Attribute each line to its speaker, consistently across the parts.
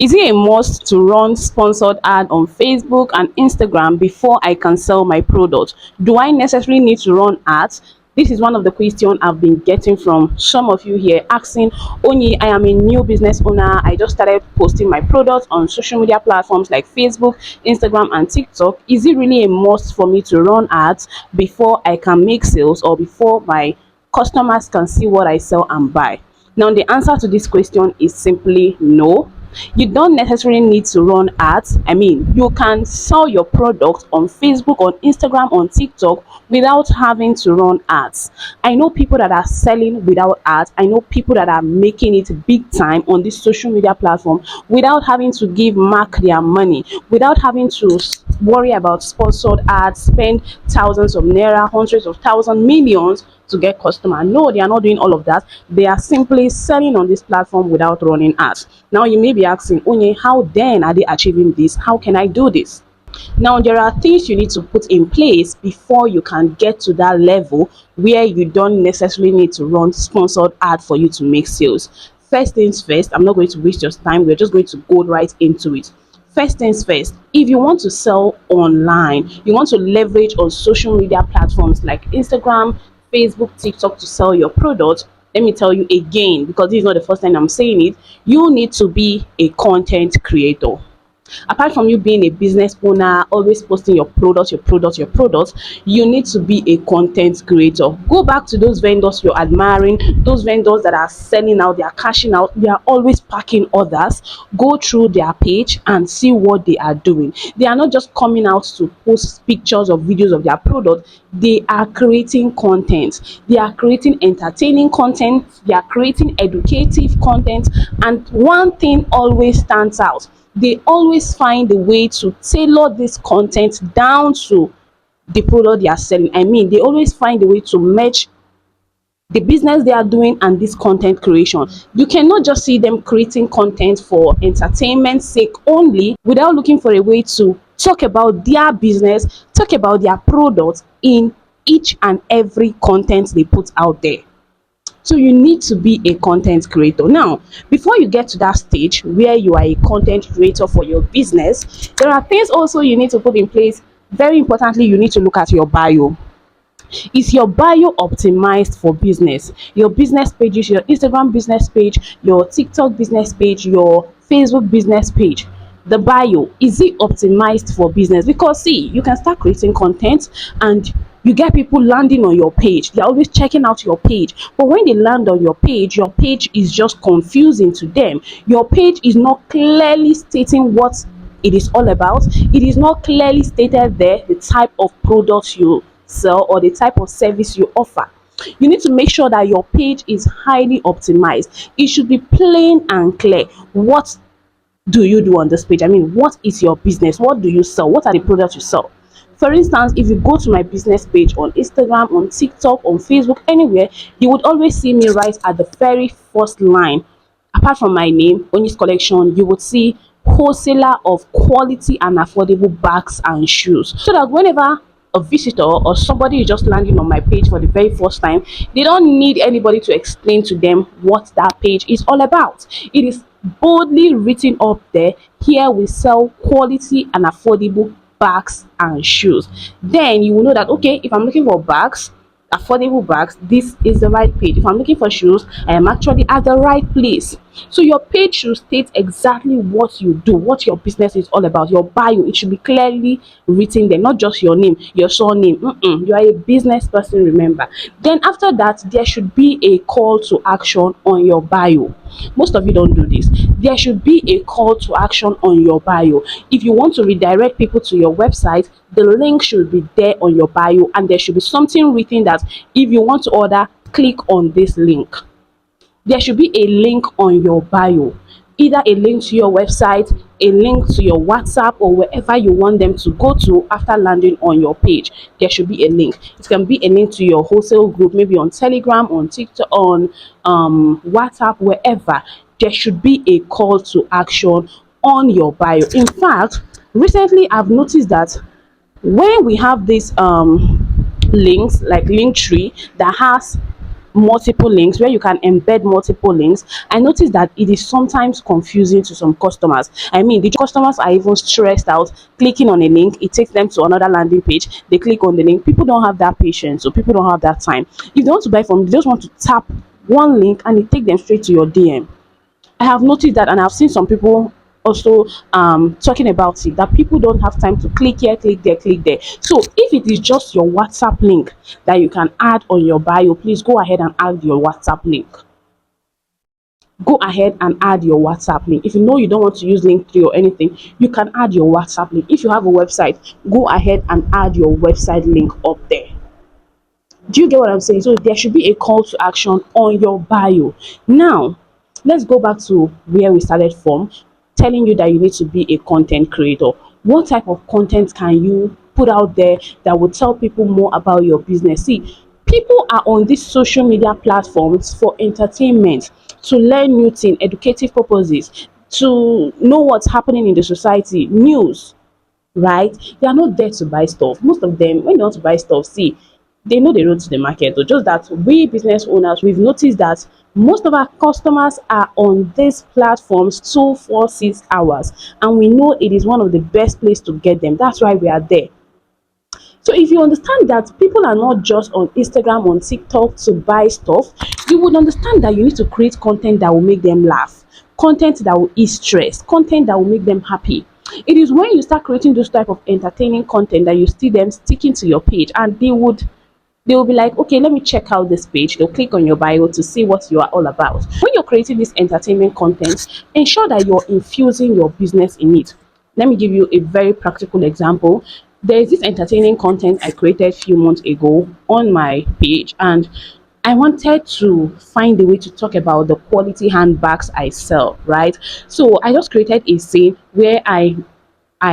Speaker 1: Is it a must to run sponsored ad on Facebook and Instagram before I can sell my product? Do I necessarily need to run ads? This is one of the questions I've been getting from some of you here asking, Onyi, I am a new business owner. I just started posting my products on social media platforms like Facebook, Instagram, and TikTok. Is it really a must for me to run ads before I can make sales or before my customers can see what I sell and buy? Now, the answer to this question is simply no. You don't necessarily need to run ads. I mean, you can sell your product on Facebook, on Instagram, on TikTok without having to run ads. I know people that are selling without ads. I know people that are making it big time on this social media platform without having to give Mark their money, without having to worry about sponsored ads, spend thousands of naira, hundreds of thousands, millions to get customer. No, they are not doing all of that. They are simply selling on this platform without running ads. Now you may be asking, Onye, how then are they achieving this? How can I do this? Now there are things you need to put in place before you can get to that level where you don't necessarily need to run sponsored ad for you to make sales. First things first, I'm not going to waste your time. We're just going to go right into it. First things first, if you want to sell online, you want to leverage on social media platforms like Instagram, Facebook, TikTok to sell your product, let me tell you again, because this is not the first time I'm saying it, you need to be a content creator. Apart from you being a business owner, always posting your products, you need to be a content creator. Go back to those vendors you're admiring, those vendors that are selling out, they are cashing out, they are always packing others. Go through their page and see what they are doing. They are not just coming out to post pictures or videos of their product, they are creating content, they are creating entertaining content, they are creating educative content. And one thing always stands out: they always find a way to tailor this content down to the product they are selling. I mean, they always find a way to match the business they are doing and this content creation. You cannot just see them creating content for entertainment sake only without looking for a way to talk about their business, talk about their products in each and every content they put out there. So you need to be a content creator. Now, before you get to that stage where you are a content creator for your business, there are things also you need to put in place. Very importantly, you need to look at your bio. Is your bio optimized for business? Your business pages, your Instagram business page, your TikTok business page, your Facebook business page. The bio, is it optimized for business? Because see, you can start creating content and you get people landing on your page. They're always checking out your page. But when they land on your page is just confusing to them. Your page is not clearly stating what it is all about. It is not clearly stated there the type of products you sell or the type of service you offer. You need to make sure that your page is highly optimized. It should be plain and clear. What do you do on this page? I mean, what is your business? What do you sell? What are the products you sell? For instance, if you go to my business page on Instagram, on TikTok, on Facebook, anywhere, you would always see me right at the very first line. Apart from my name, Ony's Collection, you would see wholesaler of quality and affordable bags and shoes. So that whenever a visitor or somebody is just landing on my page for the very first time, they don't need anybody to explain to them what that page is all about. It is boldly written up there. Here we sell quality and affordable bags and shoes. Then you will know that, okay, if I'm looking for bags, affordable bags, this is the right page. If I'm looking for shoes, I am actually at the right place. So your page should state exactly what you do, what your business is all about. Your bio, it should be clearly written there, not just your name, your surname. You are a business person, remember. Then after that, there should be a call to action on your bio. Most of you don't do this. There should be a call to action on your bio. If you want to redirect people to your website, the link should be there on your bio, and there should be something written that if you want to order, click on this link. There should be a link on your bio, either a link to your website, a link to your WhatsApp, or wherever you want them to go to after landing on your page. There should be a link. It can be a link to your wholesale group, maybe on Telegram, on TikTok, on WhatsApp, wherever. There should be a call to action on your bio. In fact, recently I've noticed that when we have these links like Linktree that has multiple links, where you can embed multiple links, I noticed that it is sometimes confusing to some customers. I mean, the customers are even stressed out clicking on a link, it takes them to another landing page, they click on the link. People don't have that patience, so people don't have that time. If they want to buy from you, they just want to tap one link and it take them straight to your DM. I have noticed that, and I've seen some people also talking about it, that people don't have time to click here, click there, click there. So if it is just your WhatsApp link that you can add on your bio, please go ahead and add your WhatsApp link. Go ahead and add your WhatsApp link. If you know you don't want to use Linktree or anything, you can add your WhatsApp link. If you have a website, go ahead and add your website link up there. Do you get what I'm saying? So there should be a call to action on your bio. Now, let's go back to where we started from, telling you that you need to be a content creator. What type of content can you put out there that will tell people more about your business? See, people are on these social media platforms for entertainment, to learn new things, educative purposes, to know what's happening in the society, news, right? They are not there to buy stuff. Most of them, when they want to buy stuff, see, they know the road to the market. So just that we business owners, we've noticed that most of our customers are on these platforms 2, 4, 6 hours, and we know it is one of the best place to get them. That's why we are there. So if you understand that people are not just on Instagram, on TikTok to buy stuff, you would understand that you need to create content that will make them laugh, content that will ease stress, content that will make them happy. It is when you start creating those type of entertaining content that you see them sticking to your page, and they will be like, okay, let me check out this page. They'll click on your bio to see what you are all about. When you're creating this entertainment content, ensure that you're infusing your business in it. Let me give you a very practical example. There is this entertaining content I created a few months ago on my page, and I wanted to find a way to talk about the quality handbags I sell, right? So I just created a scene where I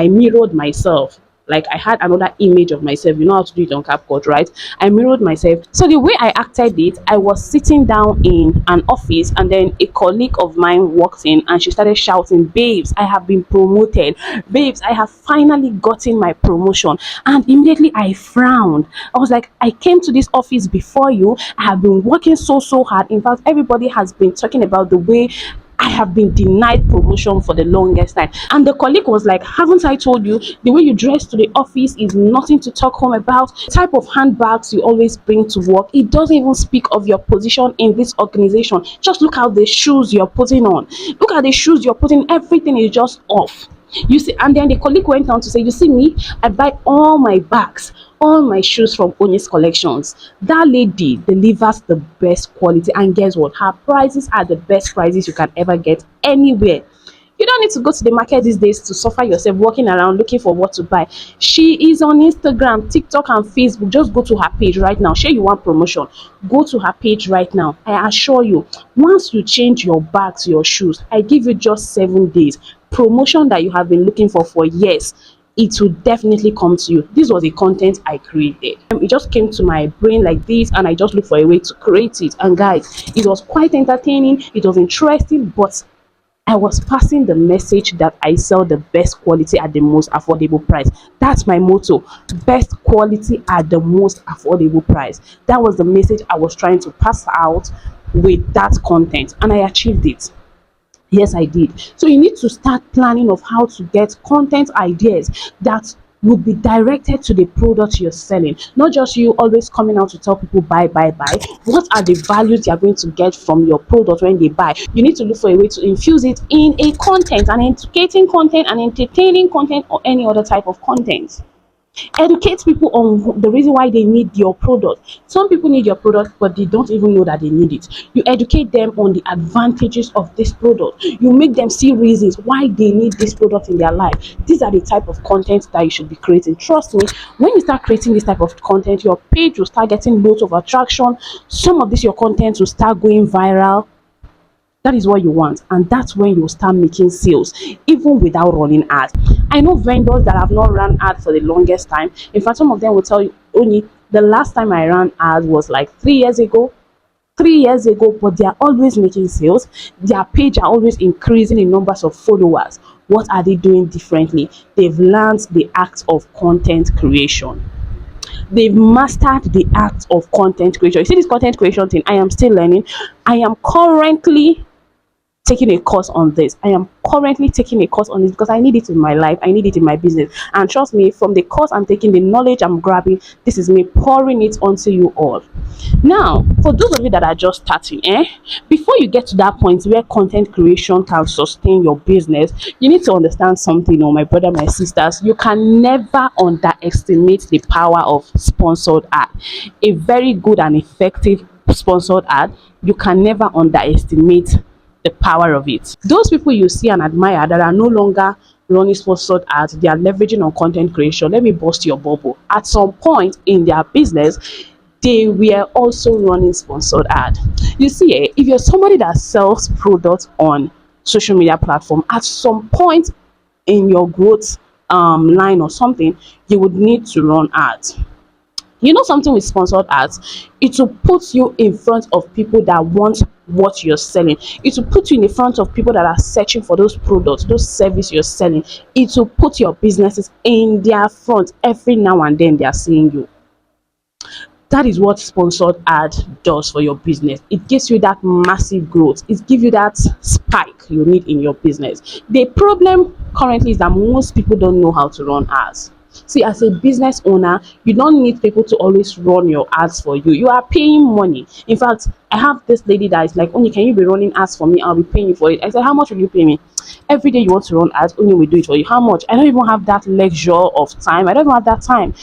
Speaker 1: mirrored myself. Like I had another image of myself. You know how to do it on CapCut, right? I mirrored myself. So the way I acted it, I was sitting down in an office, and then a colleague of mine walked in and she started shouting, "Babes, I have been promoted. Babes, I have finally gotten my promotion." And immediately I frowned. I was like, I came to this office before you. I have been working so hard. In fact, everybody has been talking about the way I have been denied promotion for the longest time. And the colleague was like, haven't I told you the way you dress to the office is nothing to talk home about? The type of handbags you always bring to work, it doesn't even speak of your position in this organization. Just look at the shoes you're putting on. Look at the shoes you're putting, everything is just off. You see, and then the colleague went on to say, you see me, I buy all my bags, all my shoes from Onyx Collections. That lady delivers the best quality, and guess what? Her prices are the best prices you can ever get anywhere. You don't need to go to the market these days to suffer yourself walking around looking for what to buy. She is on Instagram, TikTok, and Facebook. Just go to her page right now. Share you want promotion. Go to her page right now. I assure you, once you change your bags, your shoes, I give you just 7 days. Promotion that you have been looking for years, it will definitely come to you. This was the content I created. It just came to my brain like this, and I just looked for a way to create it. And guys, it was quite entertaining, it was interesting, but I was passing the message that I sell the best quality at the most affordable price. That's my motto. Best quality at the most affordable price. That was the message I was trying to pass out with that content, and I achieved it. Yes, I did. So you need to start planning of how to get content ideas that will be directed to the product you're selling. Not just you always coming out to tell people buy, buy, buy. What are the values you're going to get from your product when they buy? You need to look for a way to infuse it in a content, an educating content, an entertaining content, or any other type of content. Educate people on the reason why they need your product. Some people need your product, but they don't even know that they need it. You educate them on the advantages of this product. You make them see reasons why they need this product in their life. These are the type of content that you should be creating. Trust me, when you start creating this type of content, your page will start getting loads of attraction. Some of this your content will start going viral. That is what you want, and that's when you start making sales even without running ads. I know vendors that have not run ads for the longest time. In fact, some of them will tell you, only the last time I ran ads was like 3 years ago. 3 years ago, but they are always making sales. Their page are always increasing in numbers of followers. What are they doing differently? They've learned the act of content creation. They've mastered the art of content creation. You see this content creation thing, I am still learning. I am currently taking a course on this. I am currently taking a course on this because I need it in my life. I need it in my business. And trust me, from the course I'm taking, the knowledge I'm grabbing, this is me pouring it onto you all. Now, for those of you that are just starting, before you get to that point where content creation can sustain your business, you need to understand something, oh my brother, my sisters. You can never underestimate the power of sponsored ad. A very good and effective sponsored ad, you can never underestimate the power of it. Those people you see and admire that are no longer running sponsored ads, they are leveraging on content creation. Let me bust your bubble. At some point in their business, they were also running sponsored ad. You see, if you're somebody that sells products on social media platform, at some point in your growth line or something, you would need to run ads. You know something with sponsored ads, it will put you in front of people that want what you're selling. It will put you in the front of people that are searching for those products, those services you're selling. It will put your businesses in their front. Every now and then they are seeing you. That is what sponsored ad does for your business. It gives you that massive growth. It gives you that spike you need in your business. The problem currently is that most people don't know how to run ads. See, as a business owner, you don't need people to always run your ads for you. You are paying money. In fact, I have this lady that is like, Only, can you be running ads for me? I'll be paying you for it. I said, how much will you pay me? Every day you want to run ads, Only will do it for you. How much? I don't even have that leisure of time. I don't even have that time.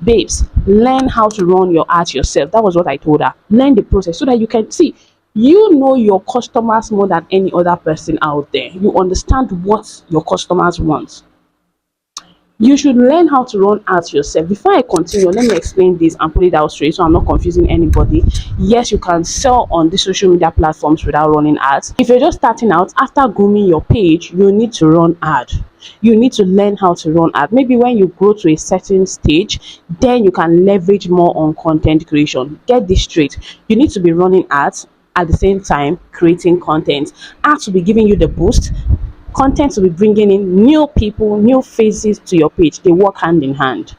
Speaker 1: Babes, learn how to run your ads yourself. That was what I told her. Learn the process so that you can see, you know your customers more than any other person out there. You understand what your customers want. You should learn how to run ads yourself. Before I continue, let me explain this and put it out straight so I'm not confusing anybody. Yes, you can sell on the social media platforms without running ads. If you're just starting out, after grooming your page, you need to run ad. You need to learn how to run ad. Maybe when you grow to a certain stage, then you can leverage more on content creation. Get this straight. You need to be running ads at the same time creating content. Ads will be giving you the boost. Content will be bringing in new people, new faces to your page. They work hand in hand.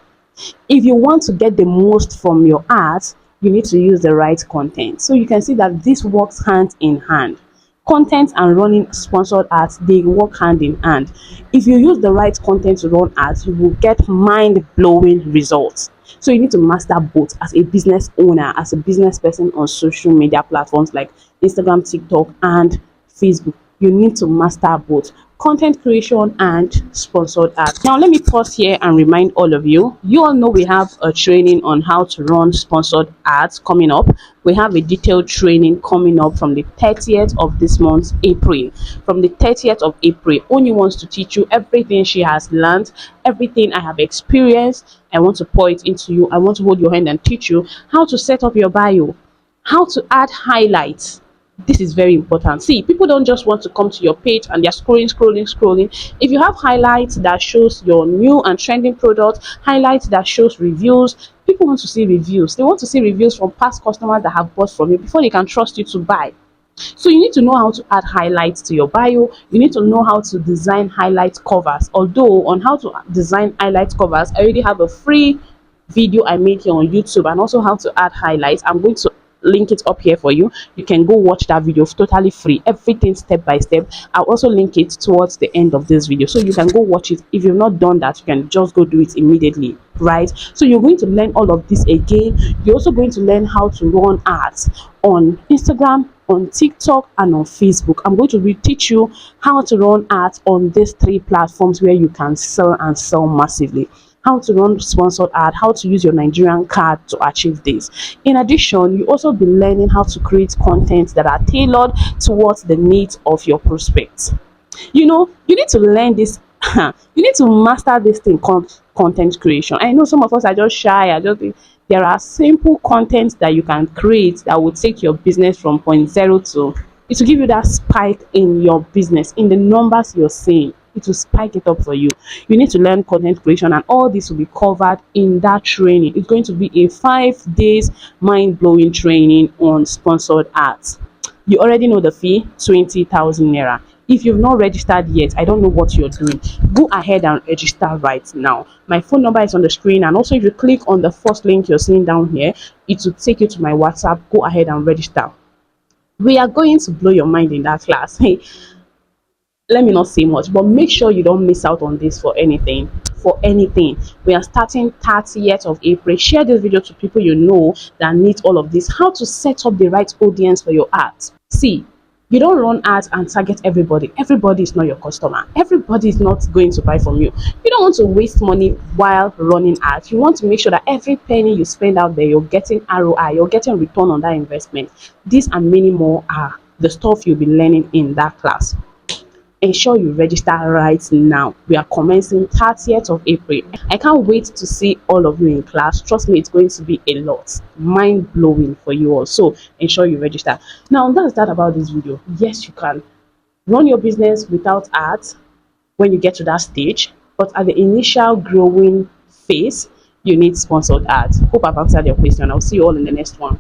Speaker 1: If you want to get the most from your ads, you need to use the right content. So you can see that this works hand in hand. Content and running sponsored ads, they work hand in hand. If you use the right content to run ads, you will get mind-blowing results. So you need to master both as a business owner, as a business person on social media platforms like Instagram, TikTok, and Facebook. You need to master both content creation and sponsored ads. Now let me pause here and remind all of you, you all know we have a training on how to run sponsored ads coming up. We have a detailed training coming up from the 30th of this month, April. From the 30th of April, Oni wants to teach you everything she has learned, everything I have experienced. I want to pour it into you. I want to hold your hand and teach you how to set up your bio, how to add highlights. This is very important. See, people don't just want to come to your page and they're scrolling. If you have highlights that shows your new and trending product, highlights that shows reviews, people want to see reviews. They want to see reviews from past customers that have bought from you before they can trust you to buy. So you need to know how to add highlights to your bio. You need to know how to design highlight covers. Although on how to design highlight covers, I already have a free video I made here on YouTube, and also how to add highlights. I'm going to link it up here for you. You can go watch that video. It's totally free, everything step by step. I'll also link it towards the end of this video, so you can go watch it. If you've not done that, you can just go do it immediately, right? So you're going to learn all of this again. You're also going to learn how to run ads on Instagram, on TikTok, and on Facebook. I'm going to teach you how to run ads on these three platforms where you can sell and sell massively. How to run sponsored ad, how to use your Nigerian card to achieve this. In addition, you also be learning how to create content that are tailored towards the needs of your prospects. You know, you need to learn this. You need to master this thing called content creation. I know some of us are just shy. There are simple content that you can create that will take your business from point zero to, it will give you that spike in your business, in the numbers you're seeing. It will spike it up for you. You need to learn content creation, and all this will be covered in that training. It's going to be a 5 days mind-blowing training on sponsored ads. You already know the fee, 20,000 naira. If you've not registered yet, I don't know what you're doing. Go ahead and register right now. My phone number is on the screen, and also if you click on the first link you're seeing down here, it will take you to my WhatsApp. Go ahead and register. We are going to blow your mind in that class. Hey, let me not say much, but make sure you don't miss out on this for anything. For anything. We are starting 30th of April. Share this video to people you know that need all of this. How to set up the right audience for your art. See, you don't run ads and target everybody. Everybody is not your customer. Everybody is not going to buy from you. You don't want to waste money while running ads. You want to make sure that every penny you spend out there, you're getting ROI, you're getting return on that investment. These and many more are the stuff you'll be learning in that class. Ensure you register right now. We are commencing 30th of April. I can't wait to see all of you in class. Trust me, it's going to be a lot. Mind blowing for you all. So ensure you register. Now, that's that about this video. Yes, you can run your business without ads when you get to that stage, but at the initial growing phase, you need sponsored ads. Hope I've answered your question. I'll see you all in the next one.